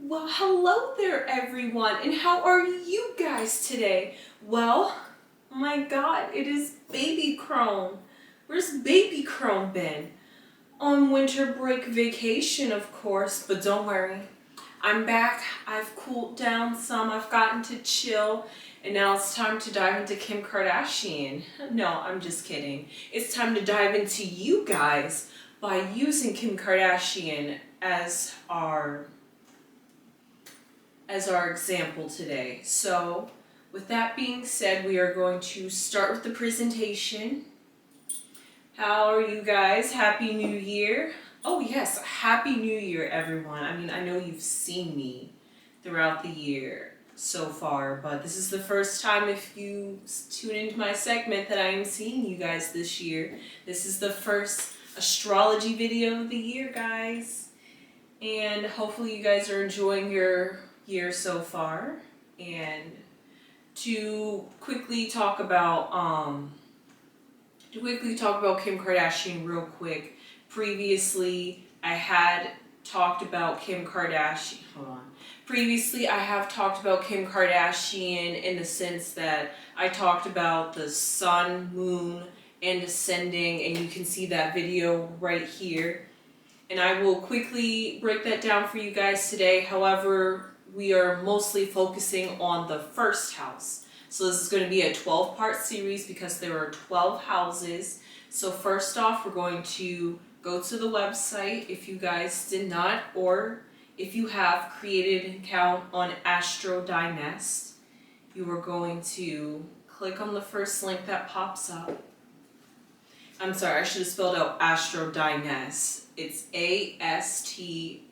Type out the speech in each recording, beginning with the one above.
Well, hello there everyone, and how are you guys today? Well, oh my god, it is baby Crone. Where's baby Crone been? On winter break vacation, of course, but don't worry. I'm back, I've cooled down some, I've gotten to chill, and now it's time to dive into Kim Kardashian. No, I'm just kidding. It's time to dive into you guys by using Kim Kardashian as our example today. So with that being said, we are going to start with the presentation. How are you guys? Happy New Year. Oh yes, Happy New Year everyone. I mean, I know you've seen me throughout the year so far, but this is the first time if you tune into my segment that I am seeing you guys this year. This is the first astrology video of the year, guys. And hopefully you guys are enjoying your year so far. And to quickly talk about Kim Kardashian real quick. Previously I had talked about Kim Kardashian. Previously I have talked about Kim Kardashian in the sense that I talked about the sun, moon, and ascending, and you can see that video right here. And I will quickly break that down for you guys today. However, we are mostly focusing on the first house. So this is going to be a 12-part series because there are 12 houses. So first off, we're going to go to the website if you guys did not, or if you have created an account on Astro Dynast. You are going to click on the first link that pops up. I'm sorry, I should have spelled out Astro Dynast. It's ASTRODIENST.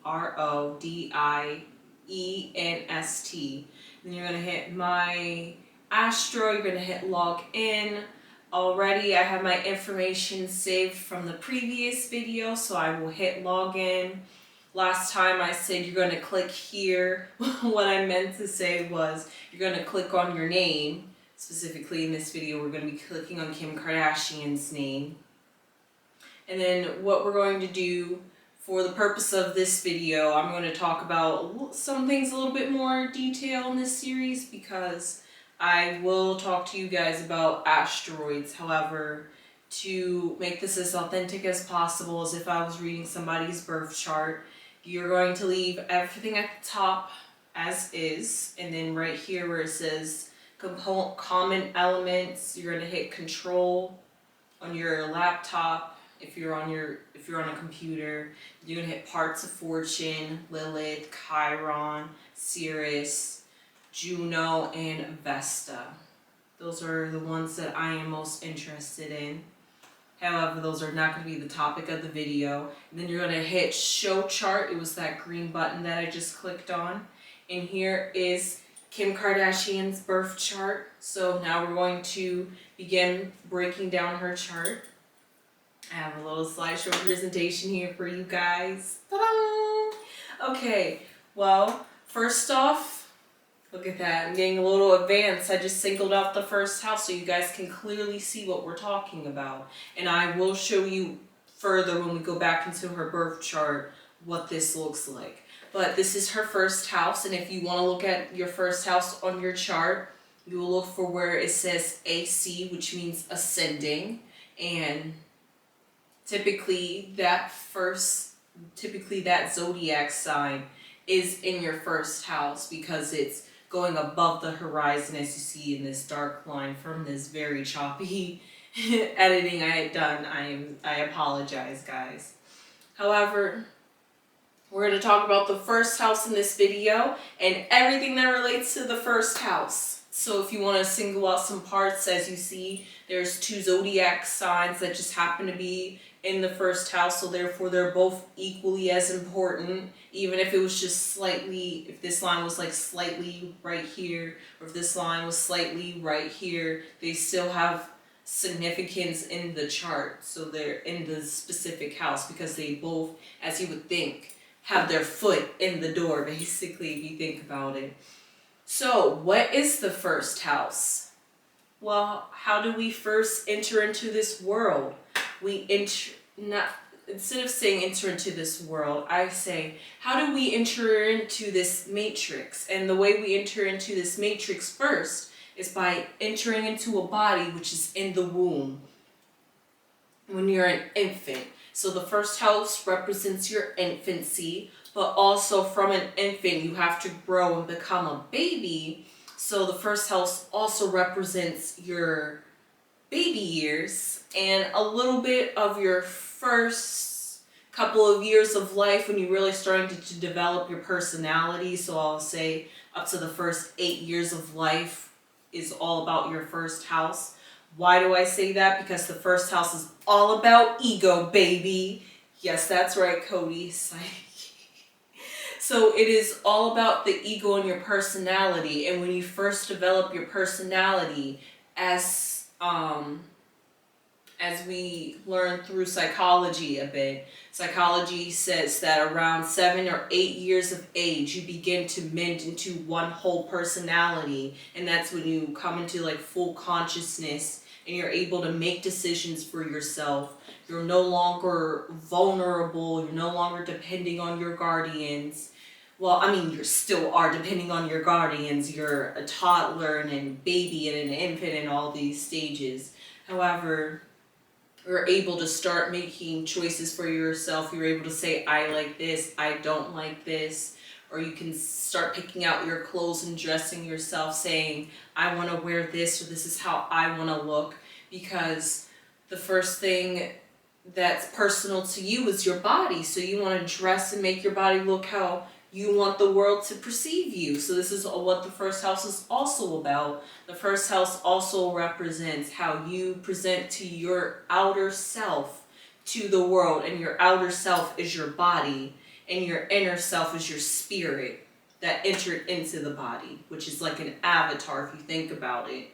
Then you're going to hit My Astro, you're going to hit Log In. Already I have my information saved from the previous video, so I will hit Log In. Last time I said you're going to click here. What I meant to say was you're going to click on your name. Specifically in this video, we're going to be clicking on Kim Kardashian's name. And then what we're going to do for the purpose of this video, I'm going to talk about some things a little bit more detail in this series because I will talk to you guys about asteroids. However, to make this as authentic as possible, as if I was reading somebody's birth chart, you're going to leave everything at the top as is, and then right here where it says common elements, you're going to hit Control on your laptop. If you're on a computer, you're gonna hit Parts of Fortune, Lilith, Chiron, Sirius, Juno, and Vesta. Those are the ones that I am most interested in. However, those are not going to be the topic of the video. And then you're going to hit Show Chart. It was that green button that I just clicked on. And here is Kim Kardashian's birth chart. So now we're going to begin breaking down her chart. I have a little slideshow presentation here for you guys. Ta-da! Okay, well, first off, look at that. I'm getting a little advanced. I just singled out the first house so you guys can clearly see what we're talking about. And I will show you further when we go back into her birth chart what this looks like. But this is her first house, and if you want to look at your first house on your chart, you will look for where it says AC, which means ascending, and typically that zodiac sign is in your first house because it's going above the horizon, as you see in this dark line from this very choppy editing I had done. I apologize, guys. However, we're going to talk about the first house in this video and everything that relates to the first house. So if you want to single out some parts, as you see, there's two zodiac signs that just happen to be in the first house, so therefore they're both equally as important. Even if it was just slightly, if this line was like slightly right here, or if this line was slightly right here, they still have significance in the chart. So they're in the specific house because they both, as you would think, have their foot in the door, basically, if you think about it. So what is the first house? Well, how do we first enter into this world? instead of saying enter into this world, I say, how do we enter into this matrix? And the way we enter into this matrix first is by entering into a body which is in the womb when you're an infant. So the first house represents your infancy, but also from an infant you have to grow and become a baby. So the first house also represents your baby years and a little bit of your first couple of years of life when you're really starting to develop your personality. So I'll say up to the first 8 years of life is all about your first house. Why do I say that? Because the first house is all about ego, baby. Yes, that's right, Cody. So it is all about the ego and your personality. And when you first develop your personality, as we learn through psychology a bit, psychology says that around 7 or 8 years of age, you begin to mend into one whole personality. And that's when you come into like full consciousness and you're able to make decisions for yourself. You're no longer vulnerable. You're no longer depending on your guardians. Well, I mean, you still are depending on your guardians. You're a toddler and a baby and an infant in all these stages. However, you're able to start making choices for yourself. You're able to say, I like this, I don't like this. Or you can start picking out your clothes and dressing yourself, saying, I want to wear this, or this is how I want to look. Because the first thing that's personal to you is your body. So you want to dress and make your body look how you want the world to perceive you. So this is what the first house is also about. The first house also represents how you present to your outer self to the world. And your outer self is your body. And your inner self is your spirit that entered into the body, which is like an avatar if you think about it.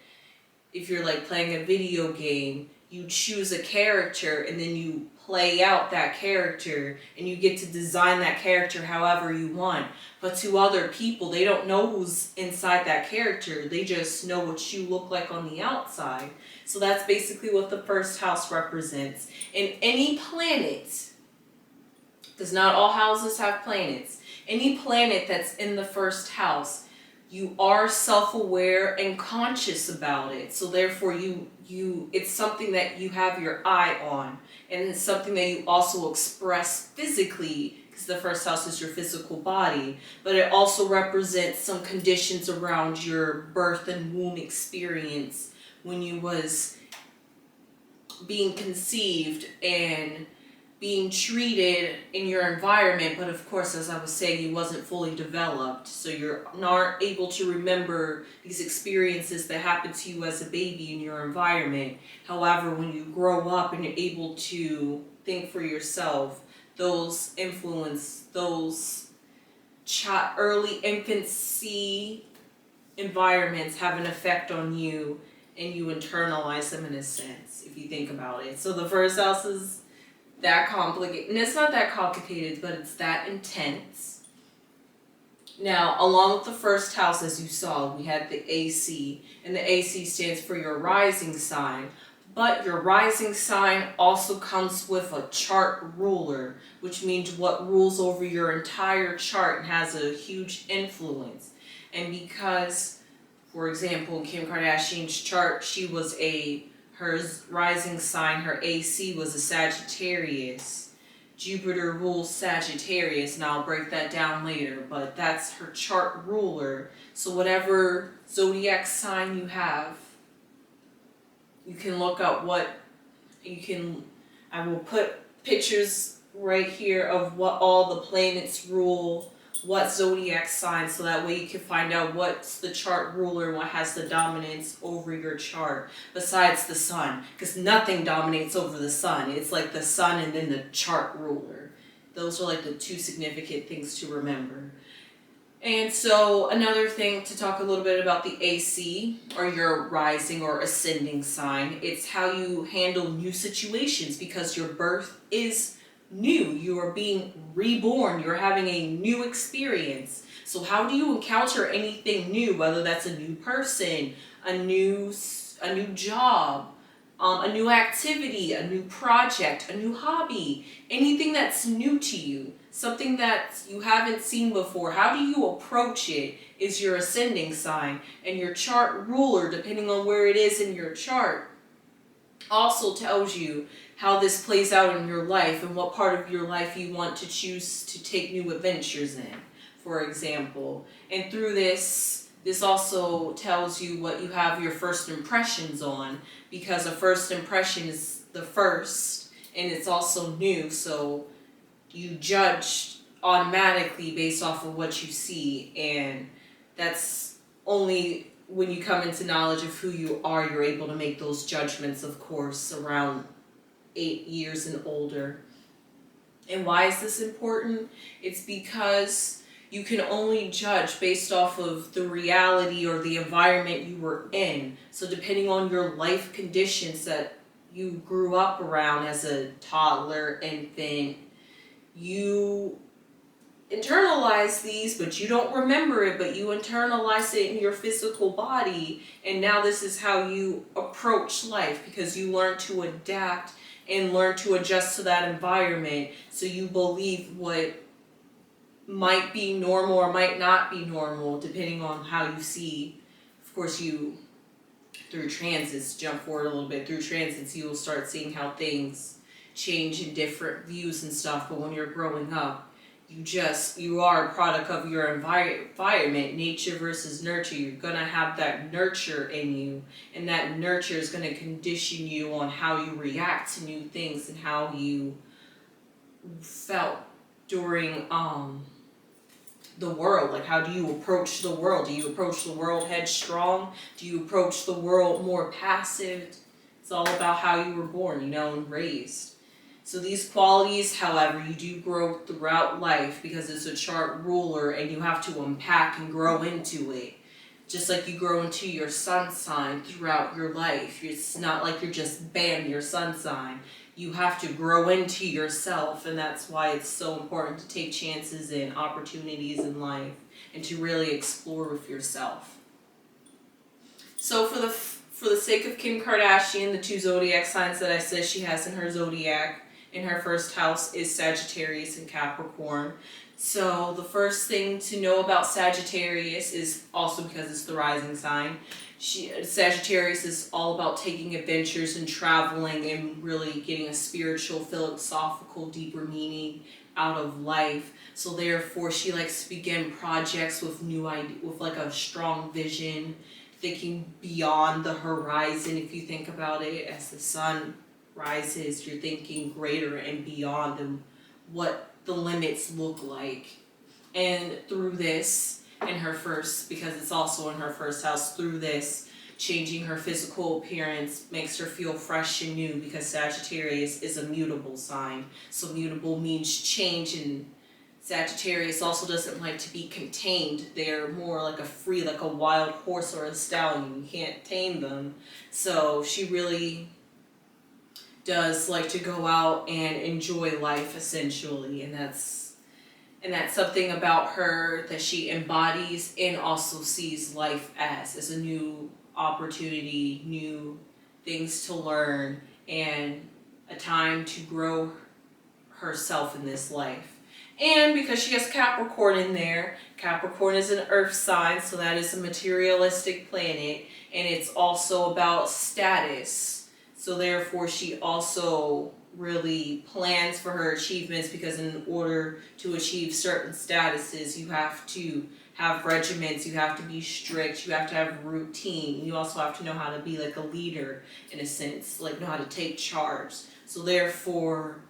If you're like playing a video game, you choose a character and then you play out that character and you get to design that character however you want. But to other people, they don't know who's inside that character. They just know what you look like on the outside. So that's basically what the first house represents. And any planet, because not all houses have planets, any planet that's in the first house, you are self-aware and conscious about it. So therefore it's something that you have your eye on. And it's something that you also express physically, because the first house is your physical body. But it also represents some conditions around your birth and womb experience when you was being conceived and being treated in your environment. But of course, as I was saying, you wasn't fully developed, so you're not able to remember these experiences that happened to you as a baby in your environment. However, when you grow up and you're able to think for yourself, those influence, those early infancy environments have an effect on you, and you internalize them in a sense, if you think about it. So the first house is that complicated, and it's not that complicated, but it's that intense. Now, along with the first house, as you saw, we had the AC, and the AC stands for your rising sign. But your rising sign also comes with a chart ruler, which means what rules over your entire chart and has a huge influence. And because, for example, in Kim Kardashian's chart, her rising sign, her AC was a Sagittarius. Jupiter rules Sagittarius, and I'll break that down later, but that's her chart ruler. So whatever zodiac sign you have, you can look up I will put pictures right here of what all the planets rule, what zodiac sign, so that way you can find out what's the chart ruler and what has the dominance over your chart besides the sun, because nothing dominates over the sun. It's like the sun and then the chart ruler. Those are like the two significant things to remember. And so another thing to talk a little bit about the AC, or your rising or ascending sign, it's how you handle new situations, because your birth is new. You are being reborn. You're having a new experience. So how do you encounter anything new, whether that's a new person, a new job, a new activity, a new project, a new hobby, anything that's new to you, something that you haven't seen before. How do you approach it is your ascending sign, and your chart ruler, depending on where it is in your chart, also tells you how this plays out in your life and what part of your life you want to choose to take new adventures in, for example. And through this also tells you what you have your first impressions on, because a first impression is the first and it's also new, so you judge automatically based off of what you see, and that's only when you come into knowledge of who you are, you're able to make those judgments, of course, around 8 years and older. And why is this important? It's because you can only judge based off of the reality or the environment you were in. So depending on your life conditions that you grew up around as a toddler, infant, you internalize these, but you don't remember it, but you internalize it in your physical body, and now this is how you approach life, because you learn to adapt and learn to adjust to that environment. So you believe what might be normal or might not be normal, depending on how you see. Of course, you, through transits, jump forward a little bit, through transits you will start seeing how things change in different views and stuff. But when you're growing up, you are a product of your environment, nature versus nurture. You're going to have that nurture in you, and that nurture is going to condition you on how you react to new things and how you felt during the world. Like, how do you approach the world? Do you approach the world headstrong? Do you approach the world more passive? It's all about how you were born, and raised. So these qualities, however, you do grow throughout life, because it's a chart ruler and you have to unpack and grow into it. Just like you grow into your sun sign throughout your life. It's not like you're just bam, your sun sign. You have to grow into yourself, and that's why it's so important to take chances and opportunities in life and to really explore with yourself. So for the sake of Kim Kardashian, the 2 zodiac signs that I said she has in her zodiac, in her first house, is Sagittarius and Capricorn. So the first thing to know about Sagittarius is also because it's the rising sign. Sagittarius is all about taking adventures and traveling and really getting a spiritual, philosophical, deeper meaning out of life. So therefore, she likes to begin projects with new ideas, with like a strong vision, thinking beyond the horizon. If you think about it, as the sun rises, you're thinking greater and beyond than what the limits look like. And through this, because it's also in her first house, through this, changing her physical appearance makes her feel fresh and new, because Sagittarius is a mutable sign. So mutable means change, and Sagittarius also doesn't like to be contained. They're more like like a wild horse or a stallion. You can't tame them. So she really does like to go out and enjoy life, essentially, and that's something about her that she embodies and also sees life as a new opportunity, new things to learn, and a time to grow herself in this life. And because she has Capricorn in there, Capricorn is an earth sign, so that is a materialistic planet, and it's also about status. So therefore, she also really plans for her achievements, because in order to achieve certain statuses, you have to have regiments, you have to be strict, you have to have routine. You also have to know how to be like a leader, in a sense, like know how to take charge. So therefore,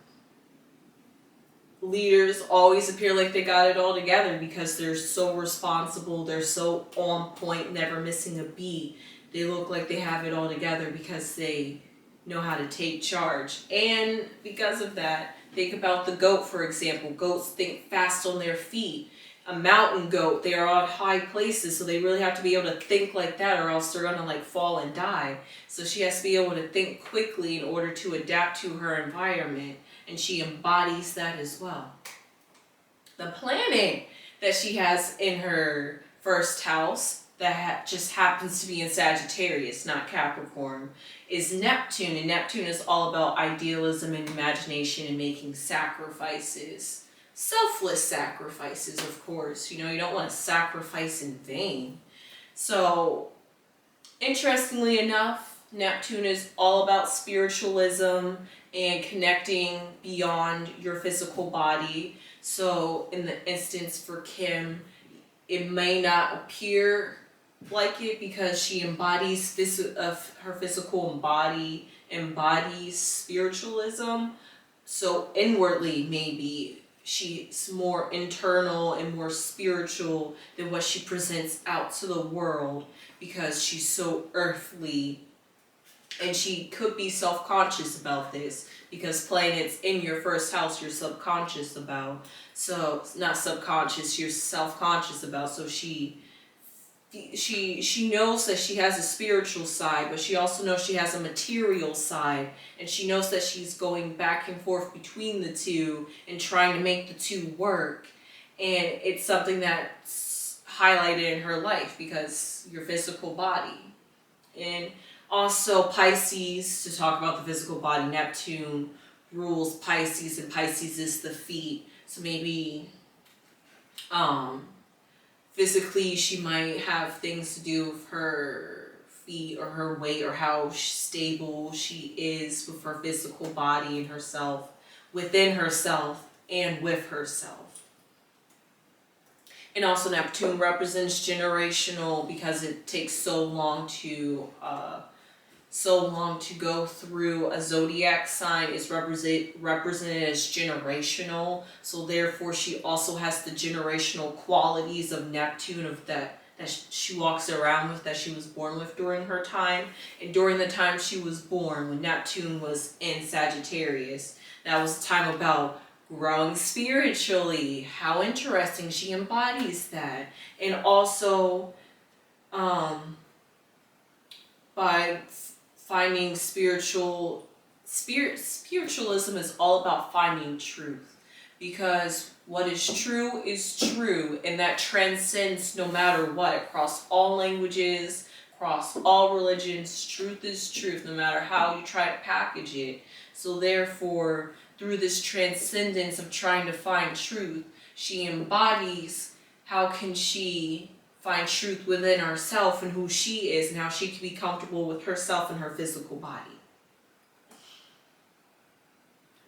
leaders always appear like they got it all together, because they're so responsible, they're so on point, never missing a beat. They look like they have it all together because they know how to take charge. And because of that, think about the goat, for example. Goats think fast on their feet. A mountain goat, they are on high places, so they really have to be able to think like that, or else they're gonna fall and die. So she has to be able to think quickly in order to adapt to her environment, and she embodies that as well. The planet that she has in her first house that just happens to be in Sagittarius, not Capricorn, is Neptune. And Neptune is all about idealism and imagination and making sacrifices. Selfless sacrifices, of course. You know, you don't want to sacrifice in vain. So, interestingly enough, Neptune is all about spiritualism and connecting beyond your physical body. So, in the instance for Kim, it may not appear like it because she embodies her physical body embodies spiritualism. So inwardly, maybe she's more internal and more spiritual than what she presents out to the world because she's so earthly. And she could be self-conscious about this because planets in your first house you're subconscious about. So, not subconscious, you're self-conscious about. So she knows that she has a spiritual side, but she also knows she has a material side. And she knows that she's going back and forth between the two and trying to make the two work. And it's something that's highlighted in her life because your physical body. And also Pisces, to talk about the physical body, Neptune rules Pisces, and Pisces is the feet. So maybe physically she might have things to do with her feet or her weight or how stable she is with her physical body and herself, within herself and with herself. And also Neptune represents generational because it takes so long to go through a zodiac sign. Is represented as generational. So therefore she also has the generational qualities of Neptune of that she walks around with, that she was born with during her time. And during the time she was born, when Neptune was in Sagittarius, that was a time about growing spiritually. How interesting, she embodies that. And also by finding spiritualism is all about finding truth, because what is true, and that transcends no matter what, across all languages, across all religions. Truth is truth, no matter how you try to package it. So therefore, through this transcendence of trying to find truth, she embodies how can she find truth within herself and who she is and how she can be comfortable with herself and her physical body.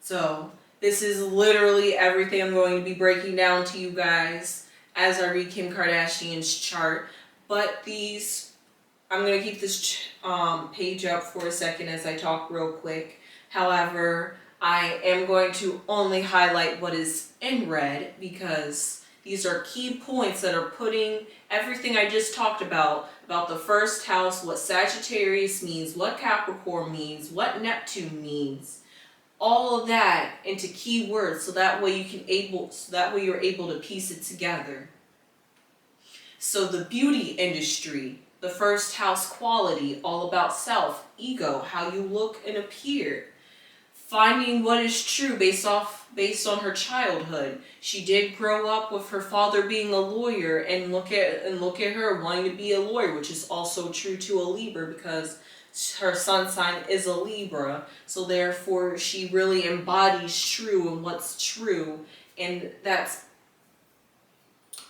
So this is literally everything I'm going to be breaking down to you guys as I read Kim Kardashian's chart. But I'm going to keep this page up for a second as I talk real quick. However, I am going to only highlight what is in red because these are key points that are putting everything I just talked about the first house, what Sagittarius means, what Capricorn means, what Neptune means, all of that into key words, so that way you're able to piece it together. So the beauty industry, the first house quality, all about self, ego, how you look and appear. Finding what is true based on her childhood. She did grow up with her father being a lawyer, and look at her wanting to be a lawyer, which is also true to a Libra because her sun sign is a Libra. So therefore she really embodies true and what's true, and that's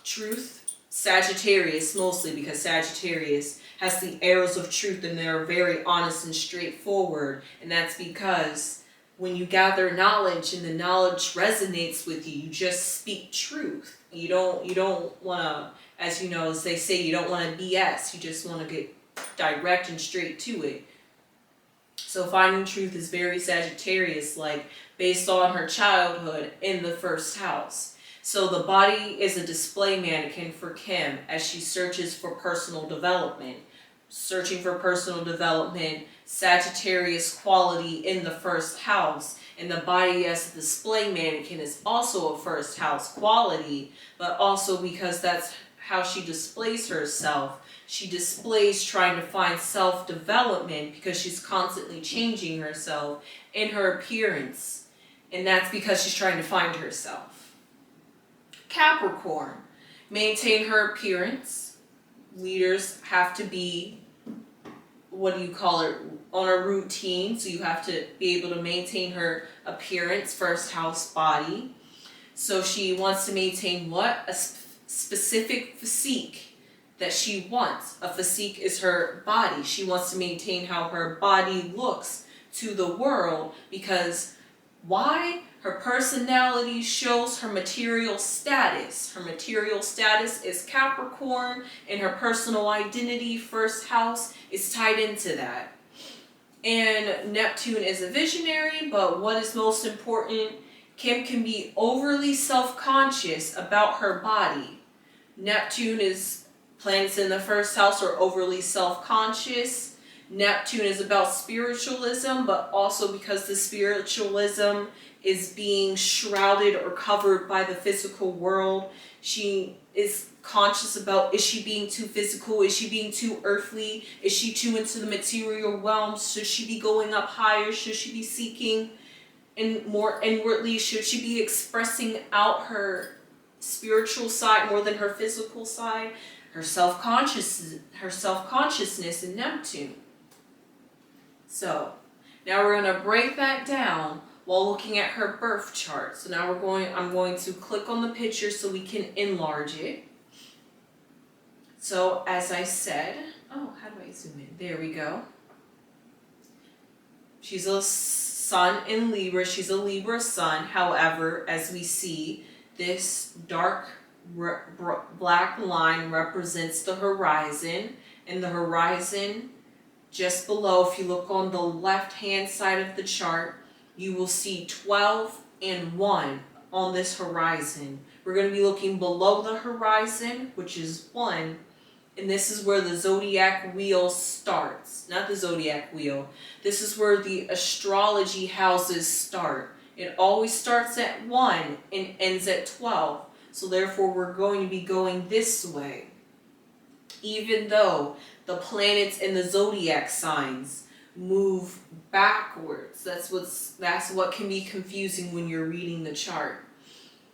truth. Sagittarius mostly, because Sagittarius has the arrows of truth and they're very honest and straightforward, and that's because when you gather knowledge and the knowledge resonates with you, you just speak truth. You don't want to, as you know, as they say, you don't want to BS. You just want to get direct and straight to it. So finding truth is very Sagittarius, like based on her childhood in the first house. So the body is a display mannequin for Kim as she searches for personal development. Searching for personal development, Sagittarius quality in the first house, and the body as a display mannequin is also a first house quality, but also because that's how she displays herself. She displays trying to find self-development because she's constantly changing herself in her appearance, and that's because she's trying to find herself. Capricorn, maintain her appearance, leaders have to be, what do you call it, on a routine. So you have to be able to maintain her appearance, first house body. So she wants to maintain what? A specific physique that she wants. A physique is her body. She wants to maintain how her body looks to the world, because why? Her personality shows her material status. Her material status is Capricorn, and her personal identity, first house, is tied into that. And Neptune is a visionary, but what is most important, Kim can be overly self-conscious about her body. Neptune is, planets in the first house are overly self-conscious. Neptune is about spiritualism, but also because the spiritualism is being shrouded or covered by the physical world, she is conscious about, is she being too physical? Is she being too earthly? Is she too into the material realm? Should she be going up higher? Should she be seeking more inwardly? Should she be expressing out her spiritual side more than her physical side? Her self-consciousness in Neptune. So now we're going to break that down while looking at her birth chart. So now I'm going to click on the picture so we can enlarge it. So as I said, how do I zoom in? There we go. She's a sun in Libra. She's a Libra sun. However, as we see, this dark black line represents the horizon, and the horizon just below, if you look on the left hand side of the chart, you will see 12 and 1 on this horizon. We're going to be looking below the horizon, which is 1, and this is where the zodiac wheel starts. Not the zodiac wheel. This is where the astrology houses start. It always starts at 1 and ends at 12. So therefore we're going to be going this way. Even though the planets in the zodiac signs move backwards. That's what can be confusing when you're reading the chart.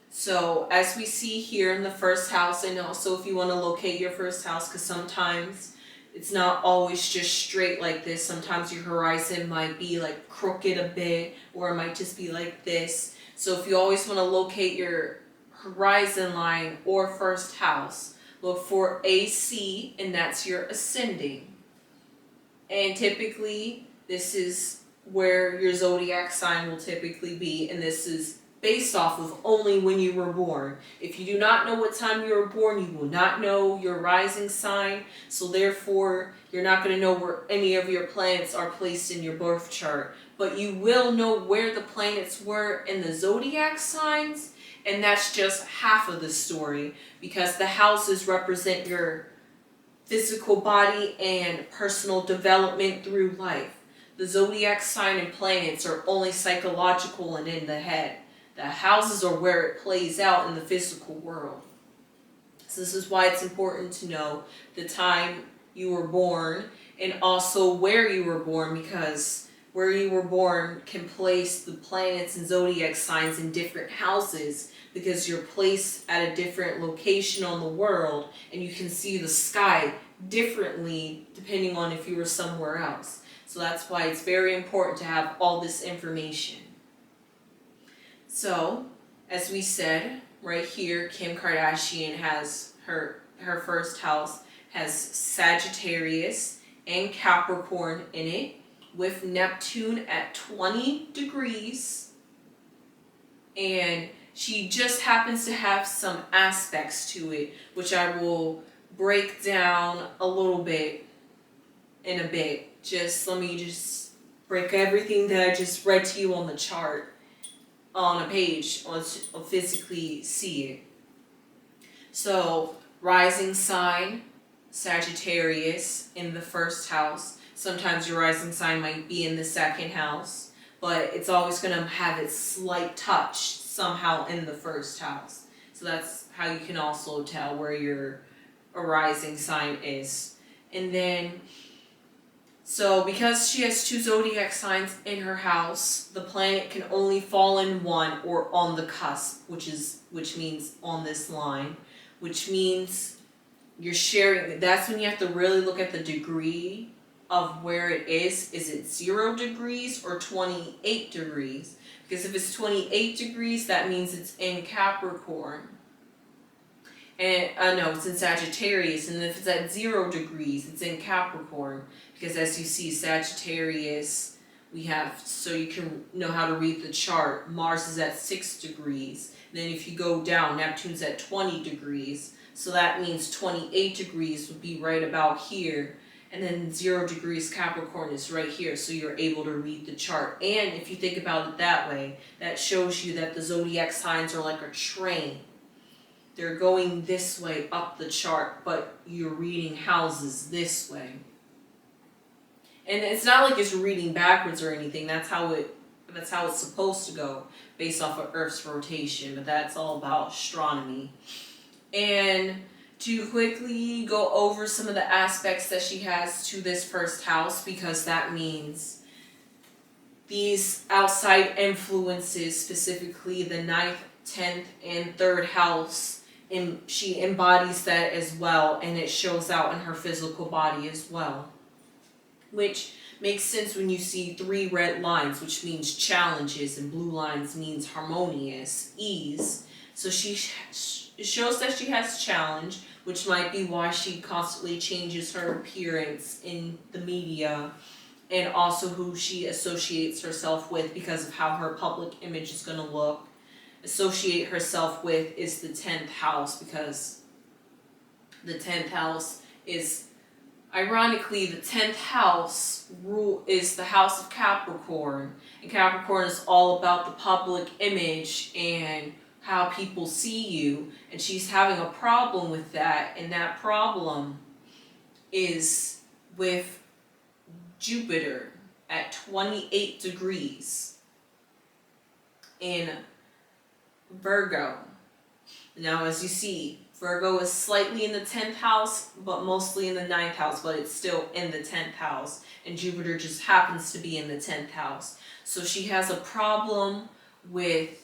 So as we see here in the first house, and also if you want to locate your first house, because sometimes it's not always just straight like this. Sometimes your horizon might be like crooked a bit, or it might just be like this. So if you always want to locate your horizon line or first house, look for AC, and that's your ascending. And typically this is where your zodiac sign will typically be, and this is based off of only when you were born. If you do not know what time you were born, you will not know your rising sign, so therefore you're not going to know where any of your planets are placed in your birth chart. But you will know where the planets were in the zodiac signs, and that's just half of the story, because the houses represent your physical body and personal development through life. The zodiac sign and planets are only psychological and in the head. The houses are where it plays out in the physical world. So this is why it's important to know the time you were born and also where you were born, because where you were born can place the planets and zodiac signs in different houses, because you're placed at a different location on the world, and you can see the sky differently depending on if you were somewhere else. So that's why it's very important to have all this information. So, as we said, right here, Kim Kardashian has her first house has Sagittarius and Capricorn in it, with Neptune at 20 degrees, and she just happens to have some aspects to it, which I will break down a little bit in a bit. Let me just break everything that I just read to you on the chart on a page, or physically see it. So, rising sign, Sagittarius in the first house. Sometimes your rising sign might be in the second house, but it's always going to have its slight touch somehow in the first house. So that's how you can also tell where your rising sign is. And then, so because she has 2 zodiac signs in her house, the planet can only fall in one or on the cusp, which means on this line, which means you're sharing, that's when you have to really look at the degree of where it is. Is it 0 degrees or 28 degrees? Because if it's 28 degrees, that means it's in Capricorn. And no, it's in Sagittarius. And if it's at 0 degrees, it's in Capricorn. Because as you see, Sagittarius, we have, so you can know how to read the chart, Mars is at 6 degrees. And then if you go down, Neptune's at 20 degrees. So that means 28 degrees would be right about here. And then 0 degrees Capricorn is right here, so you're able to read the chart. And if you think about it that way, that shows you that the zodiac signs are like a train. They're going this way up the chart, but you're reading houses this way. And it's not like it's reading backwards or anything. That's how it's supposed to go, based off of Earth's rotation. But that's all about astronomy. And to quickly go over some of the aspects that she has to this first house, because that means these outside influences, specifically the 9th, 10th, and 3rd house, and she embodies that as well, and it shows out in her physical body as well. Which makes sense when you see 3 red lines, which means challenges, and blue lines means harmonious, ease. So it shows that she has challenge, which might be why she constantly changes her appearance in the media, and also who she associates herself with because of how her public image is going to look. Associate herself with is the 10th house, because the 10th house is, ironically, the 10th house is the house of Capricorn, and Capricorn is all about the public image and how people see you, and she's having a problem with that, and that problem is with Jupiter at 28 degrees in Virgo. Now, as you see, Virgo is slightly in the 10th house, but mostly in the 9th house, but it's still in the 10th house, and Jupiter just happens to be in the 10th house. So she has a problem with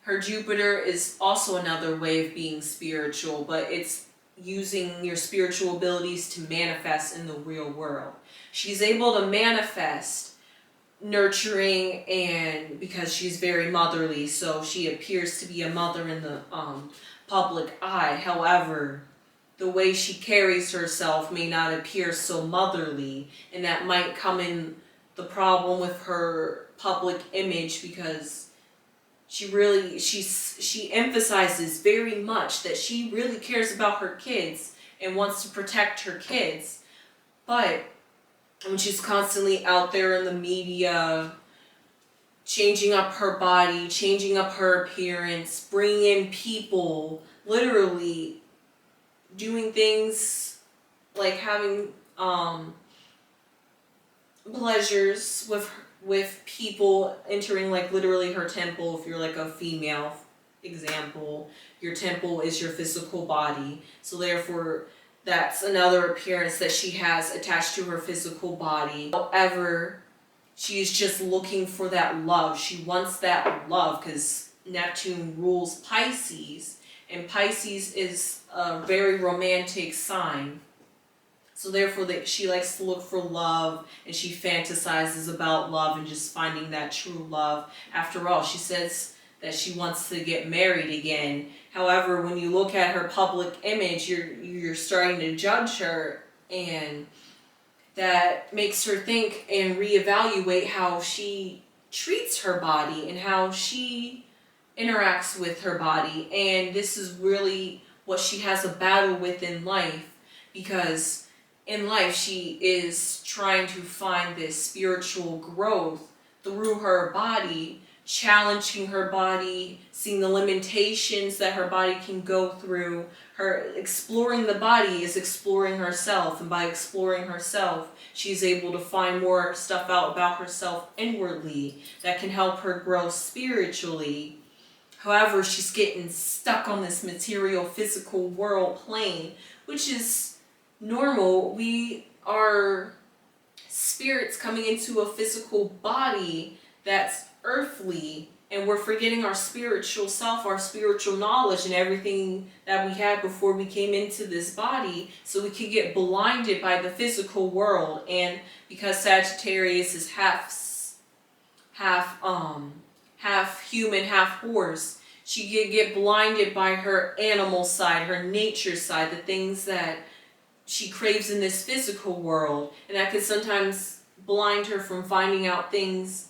her Jupiter is also another way of being spiritual, but it's using your spiritual abilities to manifest in the real world. She's able to manifest nurturing, and because she's very motherly, so she appears to be a mother in the public eye. However, the way she carries herself may not appear so motherly, and that might come in the problem with her public image, because she emphasizes very much that she really cares about her kids and wants to protect her kids. But when she's constantly out there in the media, changing up her body, changing up her appearance, bringing in people, literally doing things like having pleasures with people, entering like literally her temple. If you're like a female example, your temple is your physical body, so therefore that's another appearance that she has attached to her physical body. However, she's just looking for that love. She wants that love because Neptune rules Pisces, and Pisces is a very romantic sign. So therefore she likes to look for love, and she fantasizes about love and just finding that true love. After all, she says that she wants to get married again. However, when you look at her public image, you're starting to judge her, and that makes her think and reevaluate how she treats her body and how she interacts with her body. And this is really what she has a battle with in life, because in life she is trying to find this spiritual growth through her body, challenging her body, seeing the limitations that her body can go through. Her exploring the body is exploring herself, and by exploring herself, she's able to find more stuff out about herself inwardly that can help her grow spiritually. However, she's getting stuck on this material, physical world plane, which is normal. We are spirits coming into a physical body that's earthly, And we're forgetting our spiritual self, our spiritual knowledge, and everything that we had before we came into this body, so we could get blinded by the physical world. And because Sagittarius is half human, half horse, she could get blinded by her animal side, her nature side, the things that she craves in this physical world. And that could sometimes blind her from finding out things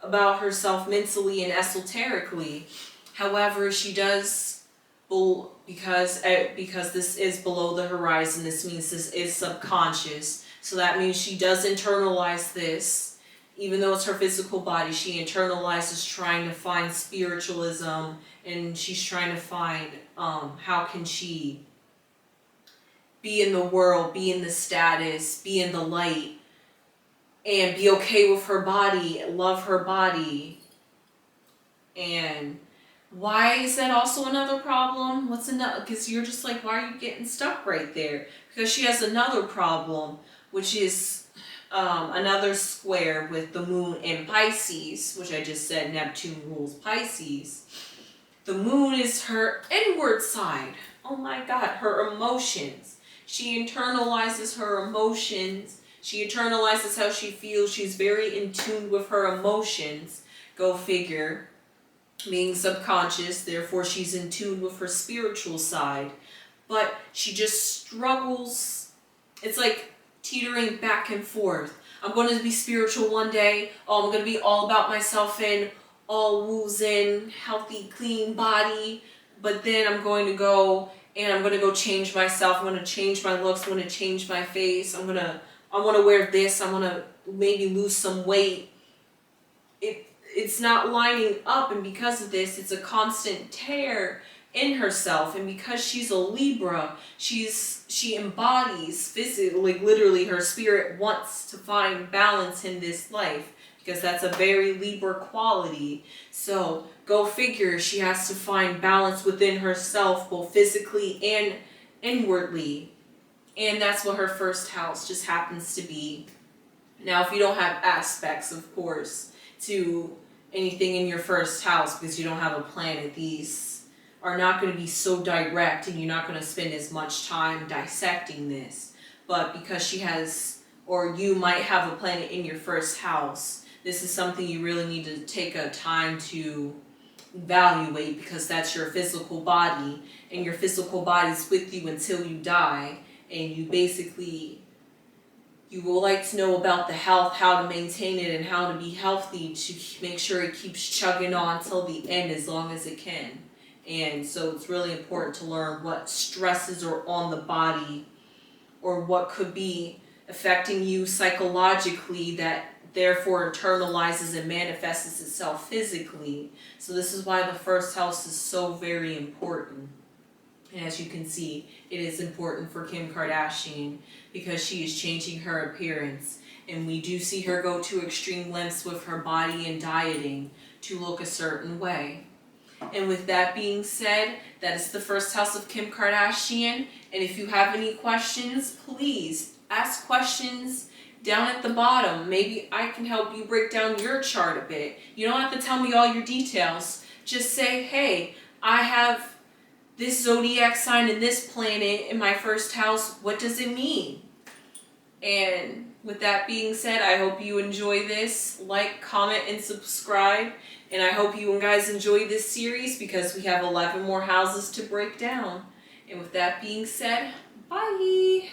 about herself mentally and esoterically. However, she does, because this is below the horizon, this means this is subconscious. So that means she does internalize this. Even though it's her physical body, she internalizes trying to find spiritualism, and she's trying to find how can she be in the world, be in the status, be in the light, and be okay with her body, love her body. And why is that also another problem? What's another? Because you're just like, why are you getting stuck right there? Because she has another problem, which is another square with the moon in Pisces, which I just said Neptune rules Pisces. The moon is her inward side. Oh my God, her emotions. She internalizes her emotions. She internalizes how she feels. She's very in tune with her emotions. Go figure. Being subconscious, therefore she's in tune with her spiritual side. But she just struggles. It's like teetering back and forth. I'm going to be spiritual one day. Oh, I'm going to be all about myself and all woos in, healthy, clean body. But then I'm going to go and I'm going to go change myself. I'm going to change my looks. I'm going to change my face. I want to wear this. I want to maybe lose some weight. It's not lining up, and because of this, it's a constant tear in herself. And because she's a Libra, she embodies physically, like literally, her spirit wants to find balance in this life, because that's a very Libra quality. So go figure, she has to find balance within herself, both physically and inwardly. And that's what her first house just happens to be. Now, if you don't have aspects, of course, to anything in your first house, because you don't have a planet, these are not going to be so direct, and you're not going to spend as much time dissecting this. But because she has, or you might have a planet in your first house, this is something you really need to take a time to evaluate, because that's your physical body, and your physical body's with you until you die. And you will like to know about the health, how to maintain it, and how to be healthy to make sure it keeps chugging on till the end as long as it can. And so it's really important to learn what stresses are on the body, or what could be affecting you psychologically that therefore internalizes and manifests itself physically. So this is why the first house is so very important. And as you can see, it is important for Kim Kardashian, because she is changing her appearance. And we do see her go to extreme lengths with her body and dieting to look a certain way. And with that being said, that is the first house of Kim Kardashian. And if you have any questions, please ask questions down at the bottom. Maybe I can help you break down your chart a bit. You don't have to tell me all your details. Just say, hey, I have this zodiac sign and this planet in my first house. What does it mean? And with that being said, I hope you enjoy this. Like, comment, and subscribe. And I hope you guys enjoy this series, because we have 11 more houses to break down. And with that being said, bye!